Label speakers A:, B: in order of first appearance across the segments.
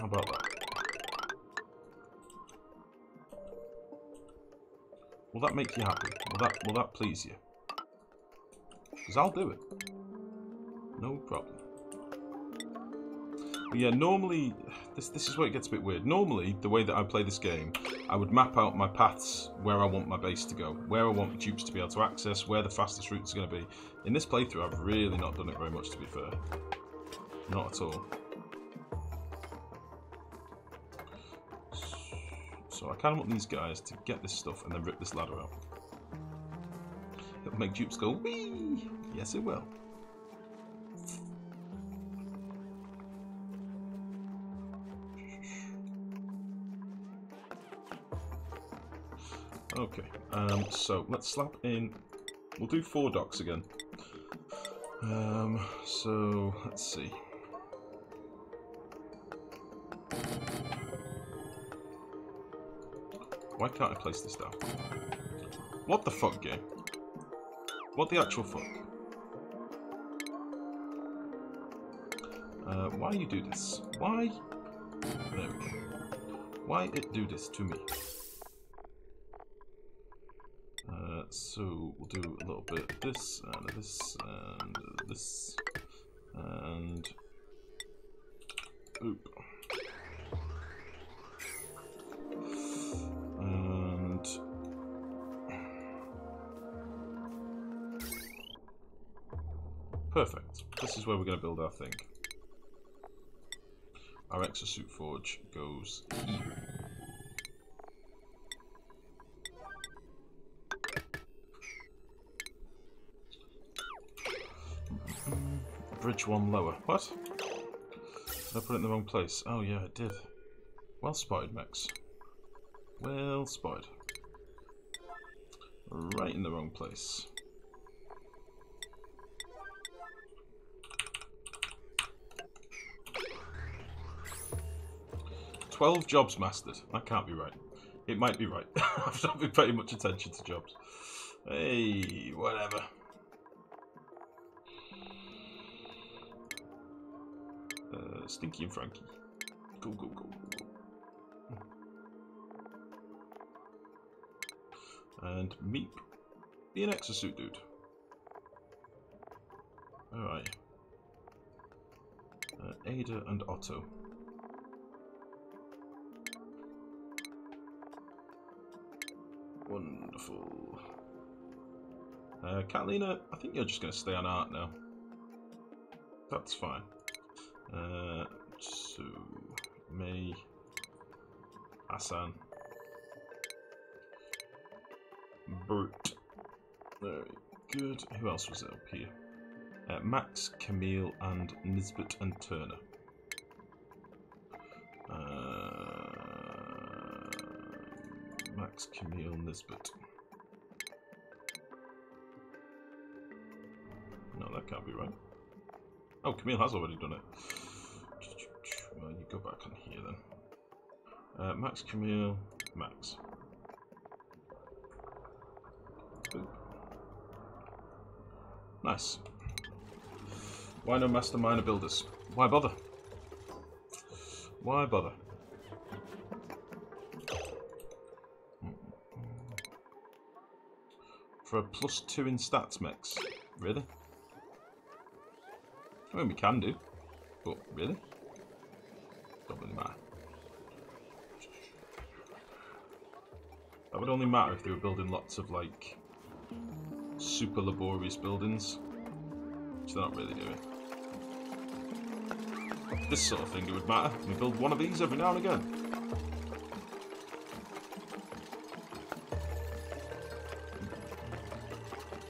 A: How about that? Will that make you happy? Will that please you? Because I'll do it. No problem. But yeah, normally, this is where it gets a bit weird. Normally, the way that I play this game, I would map out my paths where I want my base to go, where I want dupes to be able to access, where the fastest routes are going to be. In this playthrough, I've really not done it very much, to be fair. Not at all. So I kind of want these guys to get this stuff and then rip this ladder out. It'll make dupes go, whee! Yes, it will. Okay, so let's slap in. We'll do 4 docks again. So let's see. Why can't I place this down? What the fuck, game? What the actual fuck? Why you do this? Why? There we go. Why it do this to me? So we'll do a little bit of this, and this, and this, and... Oop. And... Perfect. This is where we're going to build our thing. Our exosuit forge goes here. Bridge 1 lower. What? Did I put it in the wrong place? Oh yeah, I did. Well spotted, Max. Well spotted. Right in the wrong place. "12 jobs mastered." That can't be right. It might be right. I've not been paying much attention to jobs. Hey, whatever. Stinky and Frankie. Go, go, go, go, go. And Meep. Be an exosuit dude. Alright. Ada and Otto. Wonderful. Catalina, I think you're just going to stay on art now. That's fine. So, May, Hassan, Brute. Very good. Who else was up here? Max, Camille, and Nisbet and Turner. Max, Camille, Nisbet. No, that can't be right. Oh, Camille has already done it. Well, you go back on here then. Max, Camille, Max. Boop. Nice. Why no mastermind builders? Why bother? Why bother? For a +2 in stats mix? Really? I mean, we can do, but really? Don't really matter. That would only matter if they were building lots of, like, super laborious buildings, which they're not really doing. This sort of thing, it would matter. We build one of these every now and again.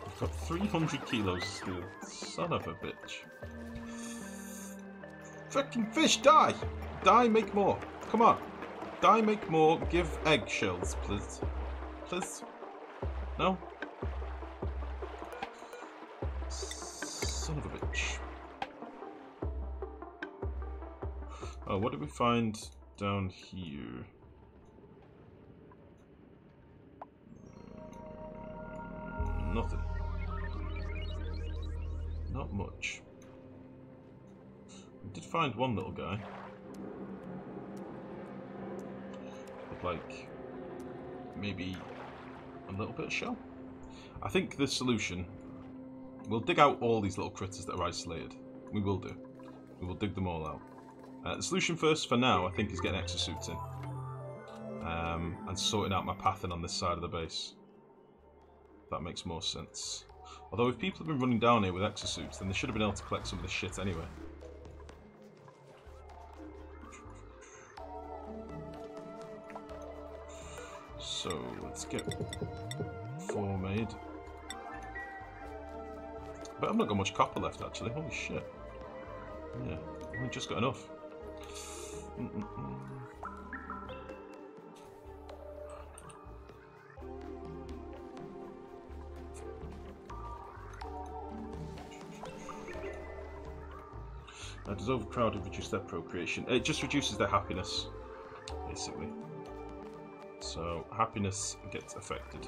A: We've got 300 kilos of steel. Son of a bitch. Fucking fish, die! Die, make more. Come on. Die, make more. Give eggshells, please. Please? No? Son of a bitch. Oh, what did we find down here? Nothing. Not much. We did find one little guy. like maybe a little bit of shell. I think the solution, we'll dig out all these little critters that are isolated. We will do. We will dig them all out. The solution first, for now, I think is getting exosuits in. And sorting out my pathing on this side of the base. That makes more sense. Although if people have been running down here with exosuits, then they should have been able to collect some of this shit anyway. So, let's get 4 made. But I've not got much copper left, actually. Holy shit. Yeah, I've only just got enough. Does overcrowding reduce their procreation? It just reduces their happiness, basically. So, happiness gets affected.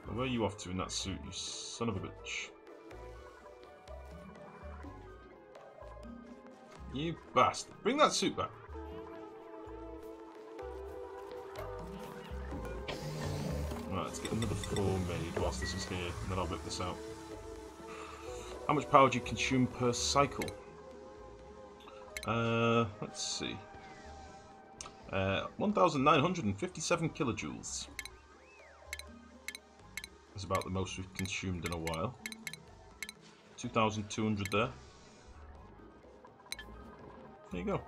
A: Where are you off to in that suit, you son of a bitch? You bastard. Bring that suit back. Right, let's get another 4 made whilst this is here, and then I'll rip this out. How much power do you consume per cycle? Let's see. 1,957 kilojoules. That's about the most we've consumed in a while. 2,200 there. There you go.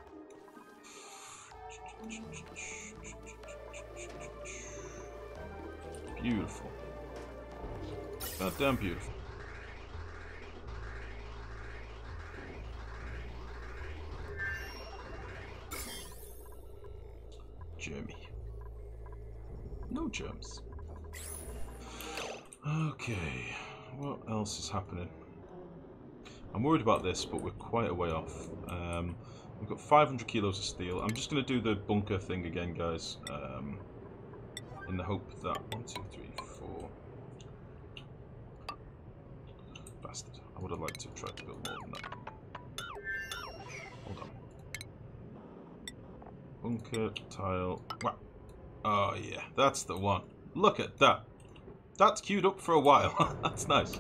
A: Beautiful. Goddamn beautiful. Germy. No germs. Okay. What else is happening? I'm worried about this, but we're quite a way off. We've got 500 kilos of steel. I'm just going to do the bunker thing again, guys. In the hope that... 1, 2, 3, 4... Bastard. I would have liked to try to build more than that. Hold on. Bunker, tile... Wow. Oh, yeah. That's the one. Look at that. That's queued up for a while. That's nice.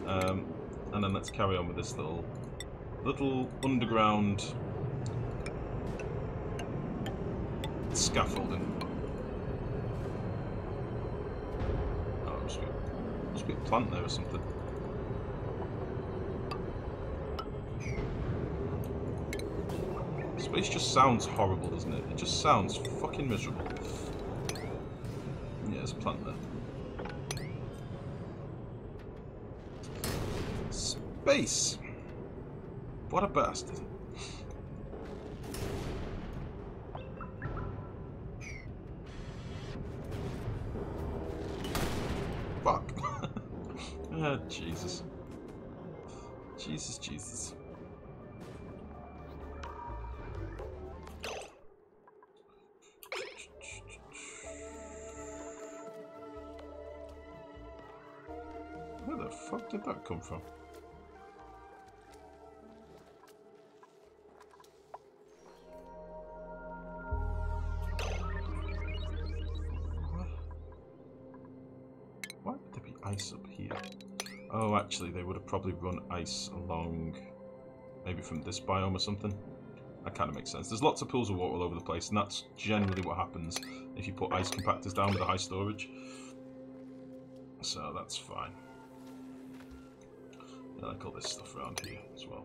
A: And then let's carry on with this little underground scaffolding. Oh, must be a plant there or something. Space just sounds horrible, doesn't it? It just sounds fucking miserable. Yeah, there's a plant there. Space! What a bastard. Fuck. Ah, Jesus. Jesus. Where the fuck did that come from? Ice up here. Oh, actually, they would have probably run ice along, maybe from this biome or something. That kind of makes sense. There's lots of pools of water all over the place, and that's generally what happens if you put ice compactors down with a high storage. So that's fine. I like all this stuff around here as well.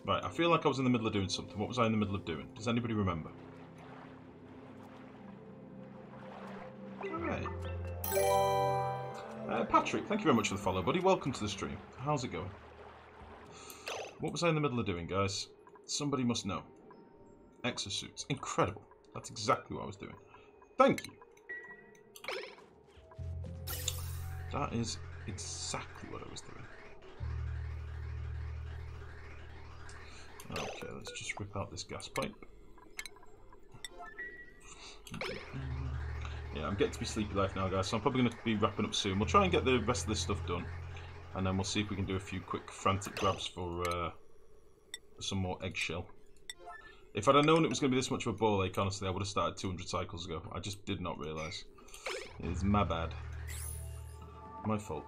A: Right, I feel like I was in the middle of doing something. What was I in the middle of doing? Does anybody remember? Alright. Patrick, thank you very much for the follow, buddy. Welcome to the stream. How's it going? What was I in the middle of doing, guys? Somebody must know. Exosuits. Incredible. That's exactly what I was doing. Thank you. That is exactly what I was doing. Okay, let's just rip out this gas pipe. Yeah, I'm getting to be sleepy life now, guys, so I'm probably going to be wrapping up soon. We'll try and get the rest of this stuff done, and then we'll see if we can do a few quick frantic grabs for some more eggshell. If I'd have known it was going to be this much of a ball ache, honestly, I would have started 200 cycles ago. I just did not realise. It's my bad. My fault.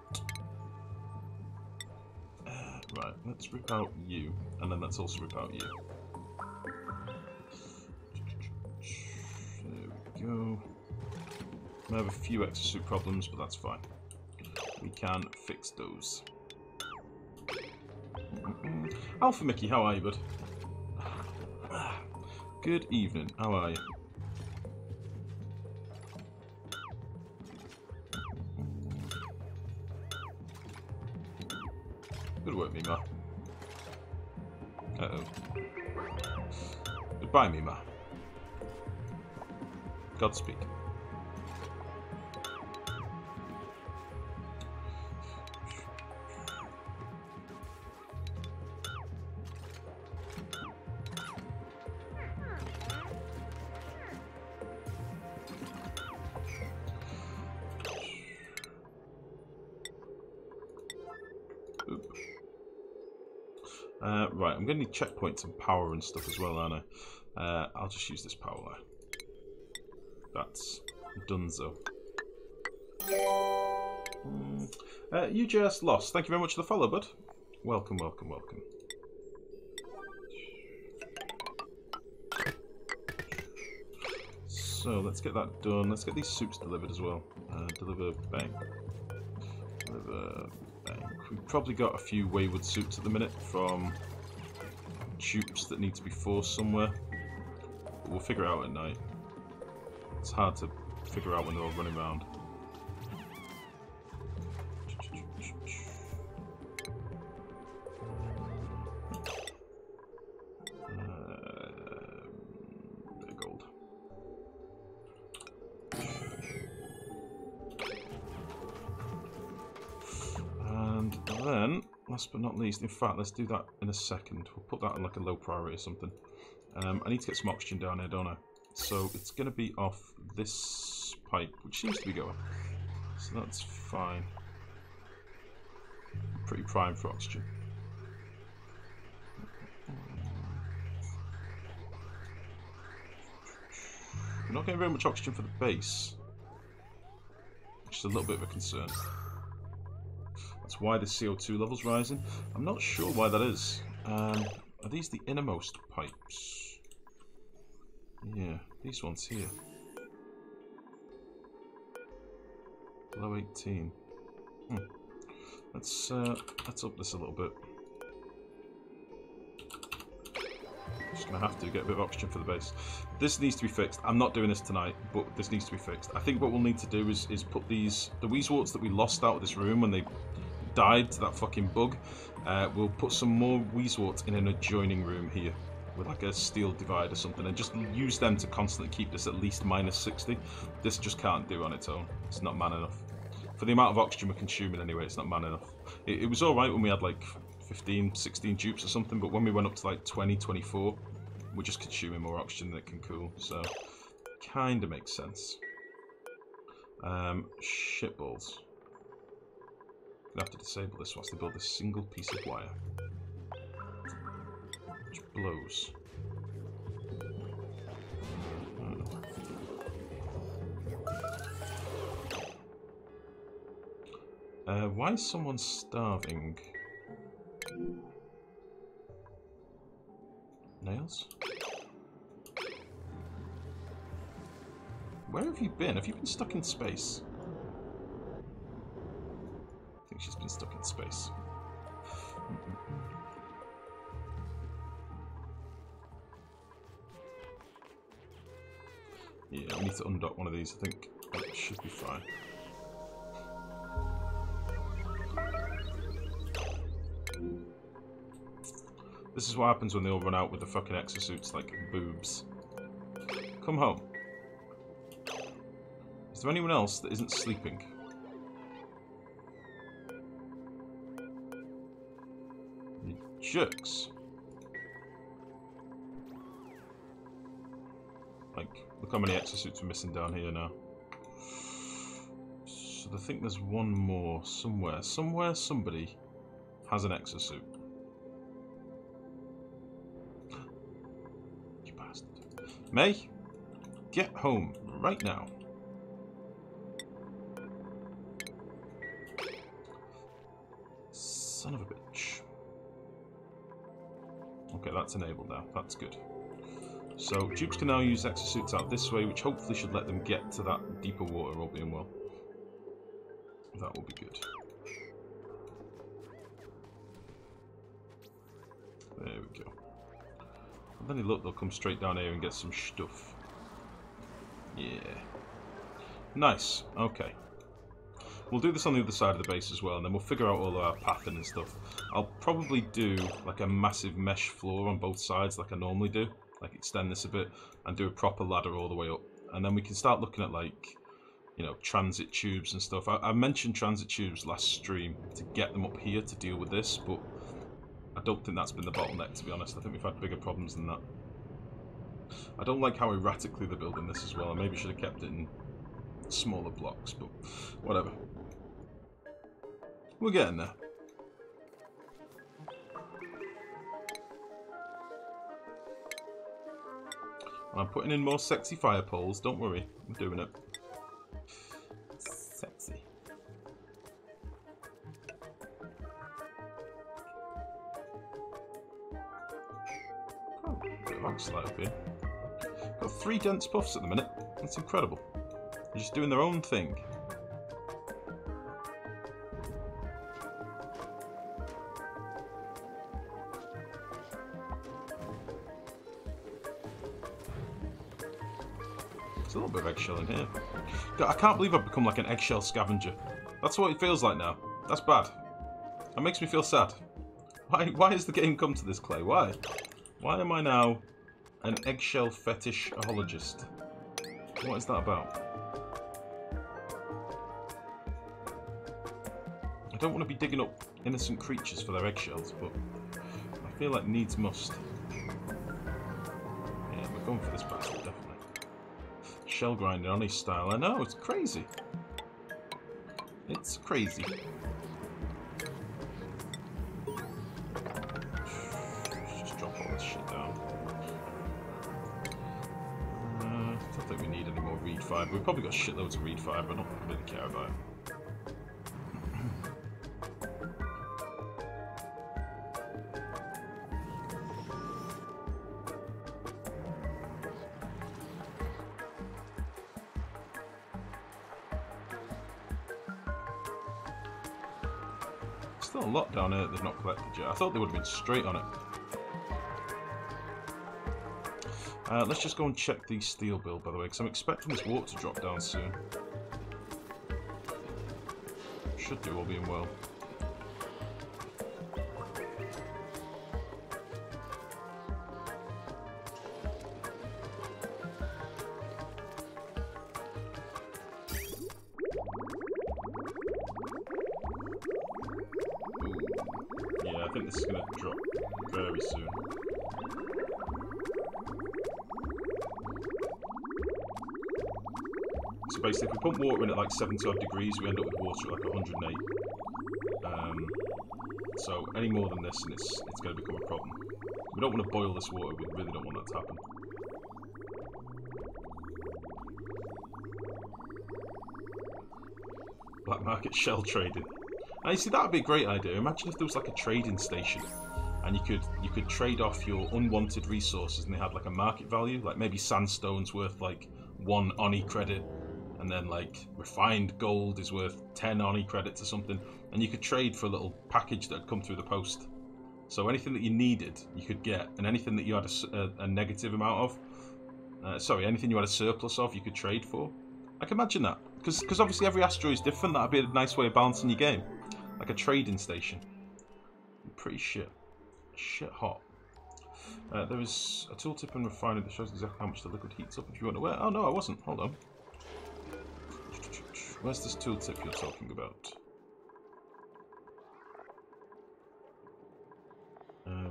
A: Right, let's rip out you, and then let's also rip out you. There we go. I have a few exosuit problems, but that's fine. We can fix those. Alpha Mickey, how are you, bud? Good evening, how are you? Good work, Mima. Uh-oh. Goodbye, Mima. Godspeed. Right, I'm going to need checkpoints and power and stuff as well, aren't I? I'll just use this power line. That's donezo. You just lost. Thank you very much for the follow, bud. Welcome, welcome, welcome. So, let's get that done. Let's get these suits delivered as well. Deliver, bang. Deliver, bang. We've probably got a few wayward suits at the minute from dupes that need to be forced somewhere. But we'll figure it out at night. It's hard to figure out when they're all running around. Bit of gold. And then, last but not least, in fact, let's do that in a second. We'll put that on like a low priority or something. I need to get some oxygen down here, don't I? So it's going to be off this pipe, which seems to be going. So that's fine. Pretty prime for oxygen. We're not getting very much oxygen for the base, which is a little bit of a concern. That's why the CO2 level's rising. I'm not sure why that is. Are these the innermost pipes? Yeah, these ones here. Below 18. Let's up this a little bit. Just gonna have to get a bit of oxygen for the base. This needs to be fixed. I'm not doing this tonight, but this needs to be fixed. I think what we'll need to do is put the Weezeworts that we lost out of this room when they died to that fucking bug. We'll put some more Weezeworts in an adjoining room here with like a steel divide or something, and just use them to constantly keep this at least minus 60. This just can't do on its own. It's not man enough. For the amount of oxygen we're consuming anyway, it's not man enough. It was alright when we had like 15, 16 dupes or something, but when we went up to like 20, 24, we're just consuming more oxygen than it can cool, so kinda makes sense. Shitballs. Gonna have to disable this whilst they build a single piece of wire. Which blows. Why is someone starving? Nails? Where have you been? Have you been stuck in space? I think she's been stuck in space. Yeah, we need to undock one of these. I think that should be fine. This is what happens when they all run out with the fucking exosuits like boobs. Come home. Is there anyone else that isn't sleeping? shucks. Like, look how many exosuits we're missing down here now. So I think there's one more somewhere. Somewhere somebody has an exosuit. You bastard. May, get home right now. Son of a bitch. Okay, that's enabled now. That's good. So, dupes can now use exosuits out this way, which hopefully should let them get to that deeper water, all being well. That will be good. There we go. And then look, they'll come straight down here and get some stuff. Yeah. Nice. Okay. We'll do this on the other side of the base as well, and then we'll figure out all of our pathing and stuff. I'll probably do like a massive mesh floor on both sides like I normally do. Like extend this a bit and do a proper ladder all the way up. And then we can start looking at like, you know, transit tubes and stuff. I mentioned transit tubes last stream to get them up here to deal with this, but I don't think that's been the bottleneck, to be honest. I think we've had bigger problems than that. I don't like how erratically they're building this as well. I maybe should have kept it in smaller blocks, but whatever. We're getting there. I'm putting in more sexy fire poles, don't worry. I'm doing it. Sexy. Oh, bit of slide up here. Got 3 dense puffs at the minute. That's incredible. They're just doing their own thing. There's a little bit of eggshell in here. God, I can't believe I've become like an eggshell scavenger. That's what it feels like now. That's bad. That makes me feel sad. Why has the game come to this, Clay? Why? Why am I now an eggshell fetishologist? What is that about? I don't want to be digging up innocent creatures for their eggshells, but I feel like needs must. Yeah, we're going for this bastard, definitely. Shell grinding on his style. I know, it's crazy. It's crazy. Just drop all this shit down. I don't think we need any more reed fibre. We've probably got shitloads of reed fibre. I don't really care about it. Still a lot down here that they've not collected yet. I thought they would have been straight on it. Let's just go and check the steel build, by the way, because I'm expecting this water to drop down soon. Should do, all being well. I think this is going to drop very soon. So basically, if we pump water in at like 70 odd degrees, we end up with water at like 108. So any more than this, and it's going to become a problem. We don't want to boil this water. We really don't want that to happen. Black market shell trading. Now, you see, that would be a great idea. Imagine if there was like a trading station and you could trade off your unwanted resources and they had like a market value, like maybe sandstone's worth like 1 Oni credit, and then like refined gold is worth 10 Oni credits or something, and you could trade for a little package that had come through the post. So anything that you needed, you could get, and anything that you had a negative amount of, sorry, anything you had a surplus of, you could trade for. I can imagine that, because obviously every asteroid is different. That'd be a nice way of balancing your game. Like a trading station. Pretty shit. Shit hot. There is a tooltip and refiner that shows exactly how much the liquid heats up if you weren't aware. Oh no, I wasn't. Hold on. Where's this tooltip you're talking about?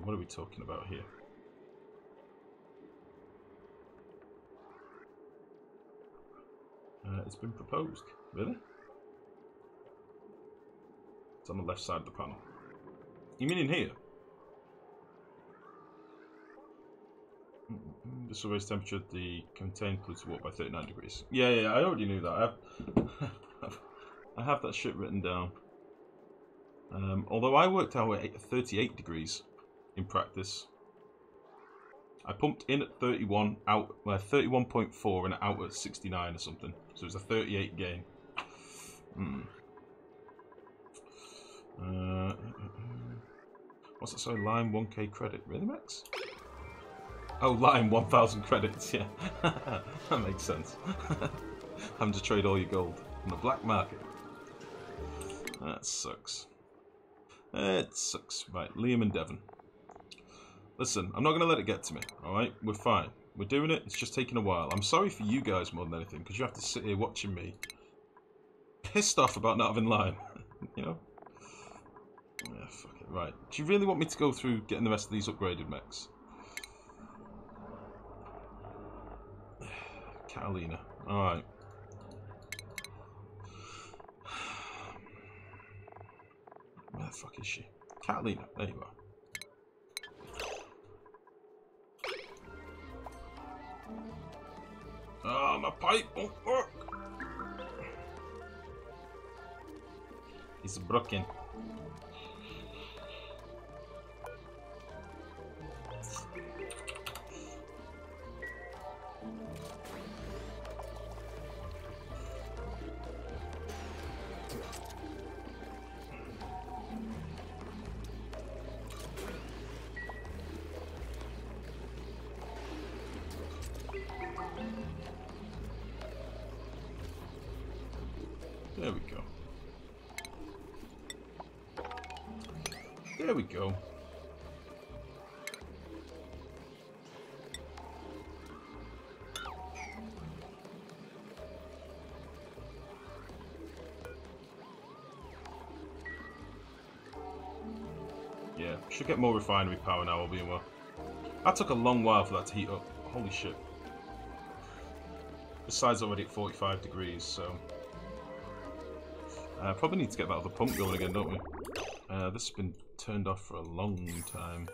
A: what are we talking about here? It's been proposed. Really? It's on the left side of the panel. You mean in here? This will raise temperature at the contained polluted water by 39 degrees. Yeah, I already knew that. I have that shit written down. Although I worked out at 38 degrees in practice. I pumped in at 31, out 31.4 and out at 69 or something. So it was a 38 gain. What's that? Sorry, Lime 1k credit. Really, Max? Oh, Lime 1,000 credits. Yeah, that makes sense. Having to trade all your gold on the black market. That sucks. It sucks. Right, Liam and Devon. Listen, I'm not going to let it get to me, alright? We're fine. We're doing it. It's just taking a while. I'm sorry for you guys more than anything, because you have to sit here watching me pissed off about not having Lime. You know? Yeah, fuck it. Right. Do you really want me to go through getting the rest of these upgraded mechs? Catalina. Alright. Where the fuck is she? Catalina. There you are. Oh, my pipe won't work. It's broken. There we go. There we go. Yeah, should get more refinery power now, all being well. That took a long while for that to heat up. Holy shit. The side's already at 45 degrees, so... probably need to get that other pump going again, don't we? This has been turned off for a long time.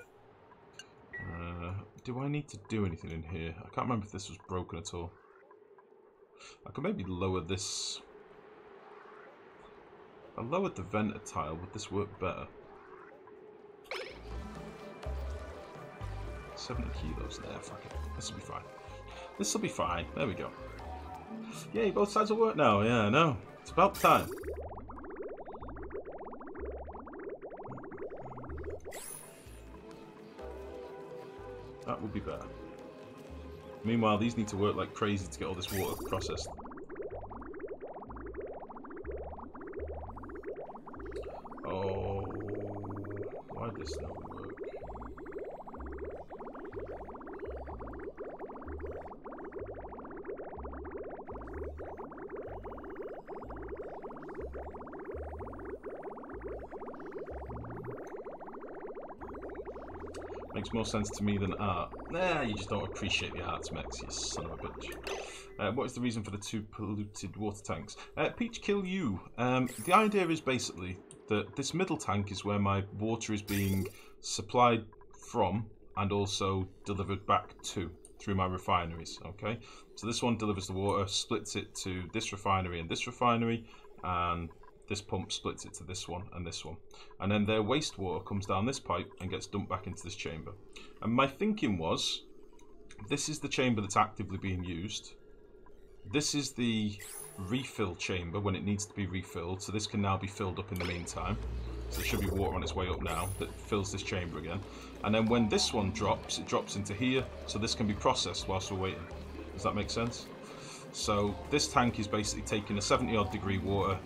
A: Do I need to do anything in here? I can't remember if this was broken at all. I could maybe lower this. If I lowered the venter tile, would this work better? 70 kilos there, fuck it. This will be fine. This will be fine. There we go. Yay, both sides will work now. Yeah, I know. It's about time. That would be better. Meanwhile, these need to work like crazy to get all this water processed. Oh, why does this not work? Makes more sense to me than art. Nah, you just don't appreciate the arts, Mex, you son of a bitch. What is the reason for the 2 polluted water tanks? Peach kill you. The idea is basically that this middle tank is where my water is being supplied from and also delivered back to through my refineries, okay? So this one delivers the water, splits it to this refinery and this refinery, and this pump splits it to this one and this one. And then their wastewater comes down this pipe and gets dumped back into this chamber. And my thinking was, this is the chamber that's actively being used. This is the refill chamber when it needs to be refilled. So this can now be filled up in the meantime. So there should be water on its way up now that fills this chamber again. And then when this one drops, it drops into here. So this can be processed whilst we're waiting. Does that make sense? So this tank is basically taking a 70-odd degree water,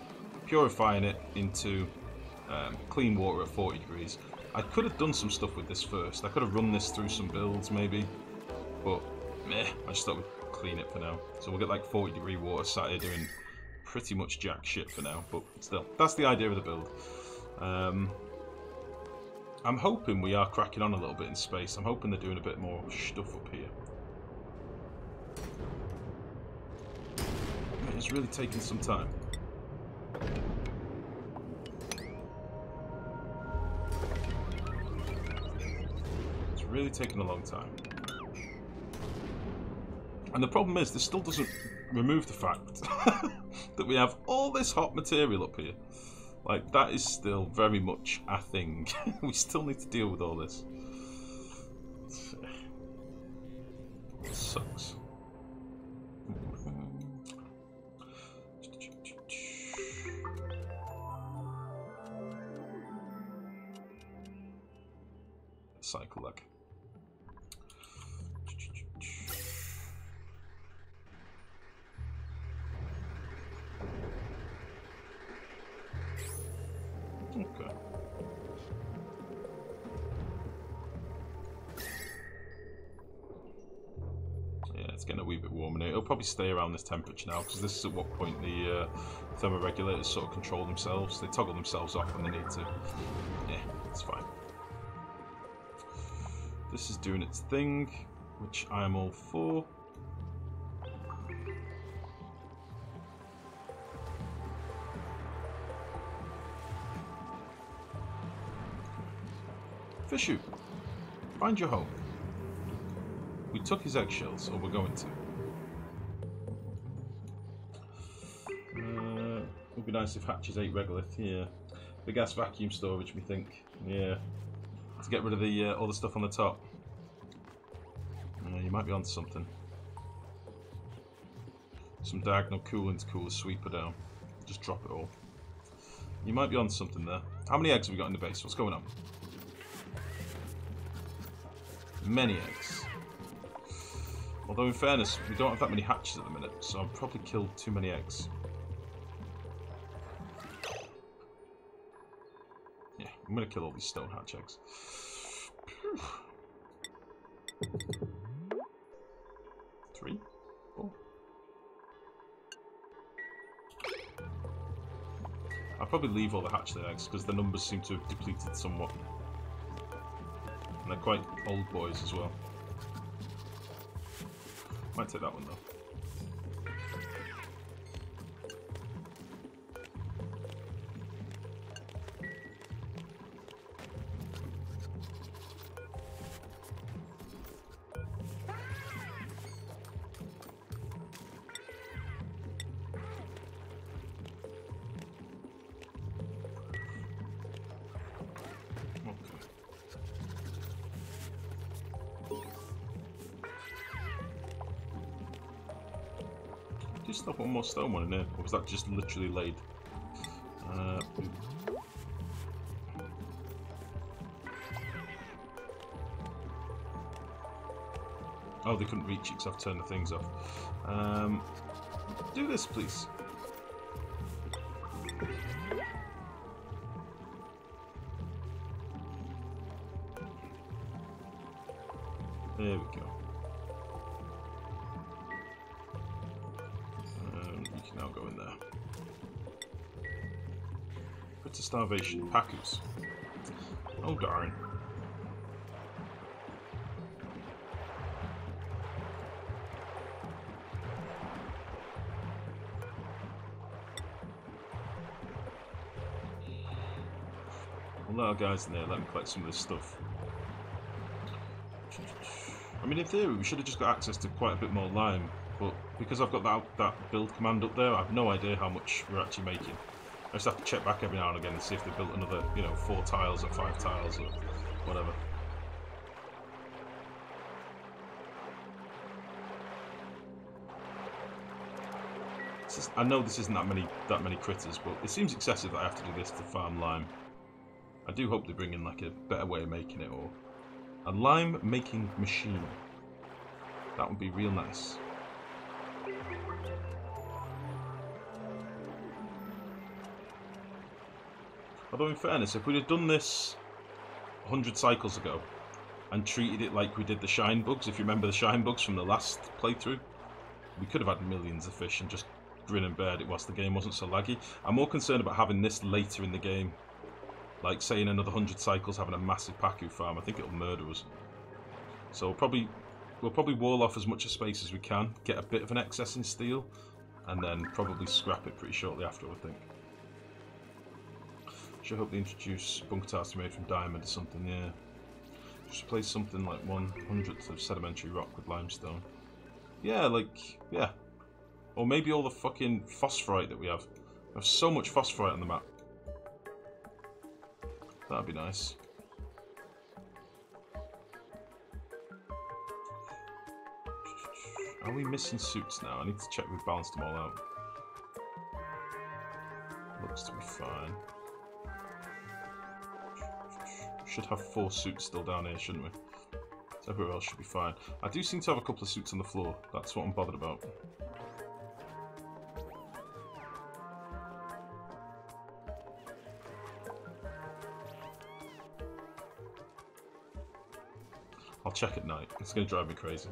A: purifying it into clean water at 40 degrees. I could have done some stuff with this first. I could have run this through some builds maybe, but meh, I just thought we'd clean it for now. So we'll get like 40 degree water sat here doing pretty much jack shit for now, but still, that's the idea of the build. I'm hoping we are cracking on a little bit in space. I'm hoping they're doing a bit more stuff up here. It's really taking some time. It's really taking a long time. And the problem is, this still doesn't remove the fact that we have all this hot material up here. Like, that is still very much a thing. We still need to deal with all this. It sucks. Cycle lag. Okay. Yeah, it's getting a wee bit warmer now. It'll probably stay around this temperature now, because this is at what point the thermoregulators sort of control themselves. They toggle themselves off when they need to. Yeah, it's fine. This is doing its thing, which I am all for. Feesh, find your home. We took his eggshells, or we're going to. Would be nice if hatches ate regolith. Yeah, big ass vacuum storage. We think. Yeah, to get rid of the all the stuff on the top. You might be onto something. Some diagonal cooling to cool the sweeper down. Just drop it all. You might be onto something there. How many eggs have we got in the base? What's going on? Many eggs. Although in fairness, we don't have that many hatches at the minute, so I've probably killed too many eggs. Yeah, I'm going to kill all these stone hatch eggs. Three, four. I'll probably leave all the hatched eggs because the numbers seem to have depleted somewhat. And they're quite old boys as well. Might take that one though. Just have one more stone one in there, or was that just literally laid? Oh, they couldn't reach it because I've turned the things off. Do this, please. There we go. You can now go in there. Put to starvation. Pacus. Oh darn. We'll let our guys in there, let them collect some of this stuff. I mean, in theory, we should have just got access to quite a bit more lime, but because I've got that build command up there, I have no idea how much we're actually making. I just have to check back every now and again and see if they built another, 4 tiles or 5 tiles or whatever. I know this isn't that many critters, but it seems excessive that I have to do this to farm lime. I do hope they bring in like a better way of making it, or a lime making machine. That would be real nice. Although in fairness, if we'd have done this 100 cycles ago and treated it like we did the shine bugs, if you remember the shine bugs from the last playthrough, we could have had millions of fish and just grin and beared it whilst the game wasn't so laggy. I'm more concerned about having this later in the game like say in another 100 cycles having a massive Pacus farm, I think it'll murder us. So we'll probably wall off as much space as we can, get a bit of an excess in steel, and then probably scrap it pretty shortly after, I think. Should hope they introduce bunker tiles made from diamond or something, yeah. Just replace something like 1/100th of sedimentary rock with limestone. Yeah, like, yeah. Or maybe all the fucking phosphorite that we have. We have so much phosphorite on the map. That'd be nice. Are we missing suits now? I need to check we've balanced them all out. Looks to be fine. Should have 4 suits still down here, shouldn't we? Everywhere else should be fine. I do seem to have a couple of suits on the floor. That's what I'm bothered about. I'll check at night. It's going to drive me crazy.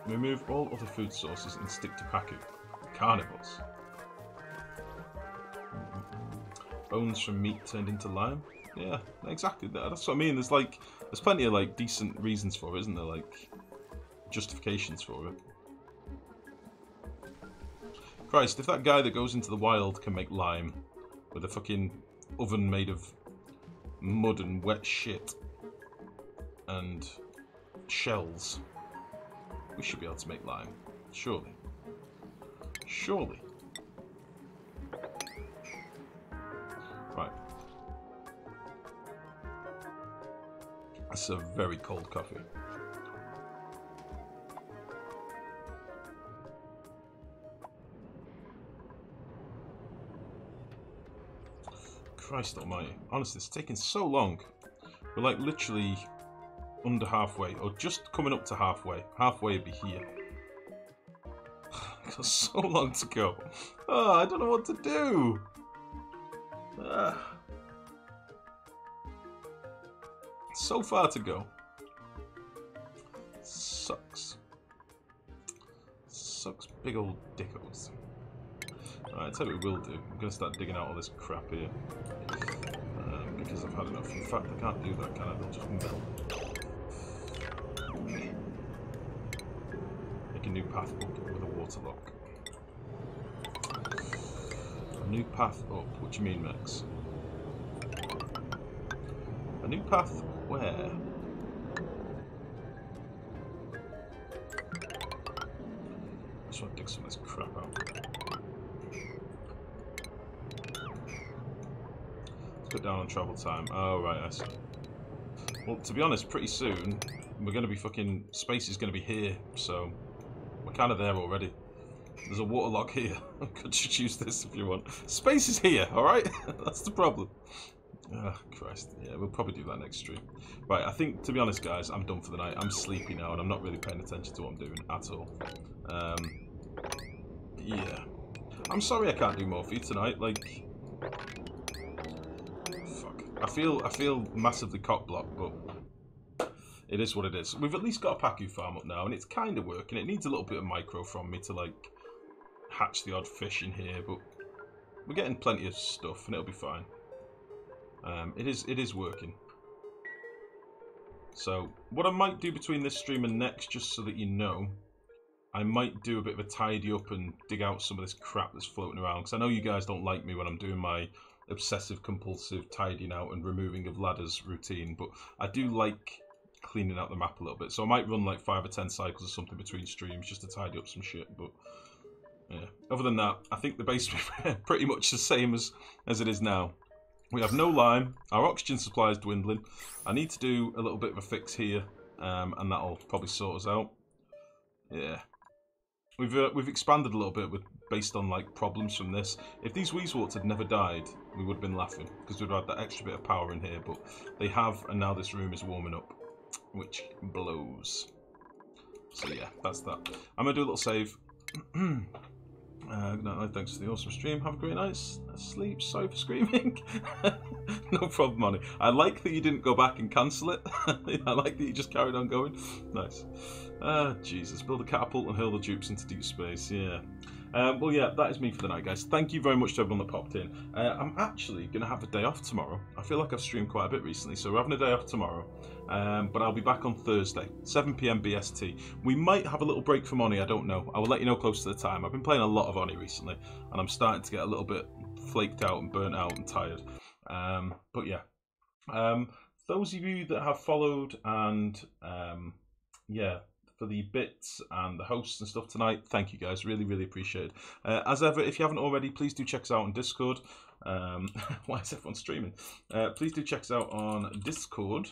A: Remove all other food sources and stick to Pacus. Carnivores. Bones from meat turned into lime. Yeah, exactly. That's what I mean. There's plenty of like decent reasons for it, isn't there? Like justifications for it. Christ, if that guy that goes into the wild can make lime with a fucking oven made of mud and wet shit and shells, we should be able to make lime. Surely. Surely. Right. That's a very cold coffee. Christ almighty. Honestly, it's taking so long. We're like literally under halfway, or just coming up to halfway. Halfway would be here. Got so long to go. Oh, I don't know what to do. So far to go. Sucks. Sucks big old dickos. Alright, tell you what we will do. I'm going to start digging out all this crap here. Because I've had enough. In fact, I can't do that, can I? They'll just melt. Make a new path up with a water lock. A new path up? What do you mean, Max? A new path where? I just want to dig some of this crap out. Let's put down on travel time. Oh, right, I see. Well, to be honest, pretty soon, we're going to be fucking... Space is going to be here, so... We're kind of there already. There's a water lock here. Could you choose this if you want? Space is here, alright? That's the problem. Oh, Christ. Yeah, we'll probably do that next stream. Right, I think, to be honest, guys, I'm done for the night. I'm sleepy now, and I'm not really paying attention to what I'm doing at all. Yeah. I'm sorry I can't do more for you tonight, like... Fuck. I feel massively cock-blocked, but... It is what it is. We've at least got a Pacus farm up now, and it's kind of working. It needs a little bit of micro from me to, like, hatch the odd fish in here, but we're getting plenty of stuff, and it'll be fine. It is working. So, what I might do between this stream and next, just so that you know, I might do a bit of a tidy up and dig out some of this crap that's floating around, because I know you guys don't like me when I'm doing my obsessive compulsive tidying out and removing of ladders routine, but I do like cleaning out the map a little bit, so I might run like 5 or 10 cycles or something between streams just to tidy up some shit, but yeah. Other than that, I think the base is pretty much the same as it is now. We have no lime, our oxygen supply is dwindling. I need to do a little bit of a fix here, and that'll probably sort us out. Yeah. We've expanded a little bit based on like problems from this. If these Weezeworts had never died, we would have been laughing, because we'd had that extra bit of power in here, but they have, and now this room is warming up, which blows. So yeah, that's that. I'm going to do a little save. Good night, thanks for the awesome stream. Have a great night's sleep. Sorry for screaming. No problem, Money. I like that you didn't go back and cancel it. I like that you just carried on going. Nice. Jesus. Build a catapult and hurl the dupes into deep space. Yeah. Well, yeah, that is me for the night, guys. Thank you very much to everyone that popped in. I'm actually going to have a day off tomorrow. I feel like I've streamed quite a bit recently, so we're having a day off tomorrow. But I'll be back on Thursday, 7 PM BST. We might have a little break from Oni, I don't know. I will let you know close to the time. I've been playing a lot of Oni recently, and I'm starting to get a little bit flaked out and burnt out and tired. But yeah. Those of you that have followed and yeah, for the bits and the hosts and stuff tonight, thank you guys, really, really appreciate it. As ever, if you haven't already, please do check us out on Discord. Why is everyone streaming? Please do check us out on Discord.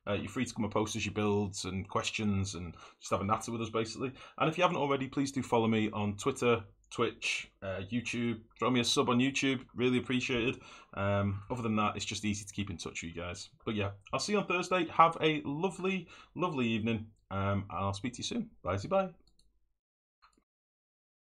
A: You're free to come and post us your builds and questions and just have a natter with us, basically. And if you haven't already, please do follow me on Twitter, Twitch, YouTube. Throw me a sub on YouTube, really appreciated. Other than that, it's just easy to keep in touch with you guys. But yeah, I'll see you on Thursday. Have a lovely, lovely evening, and I'll speak to you soon. Bye-bye.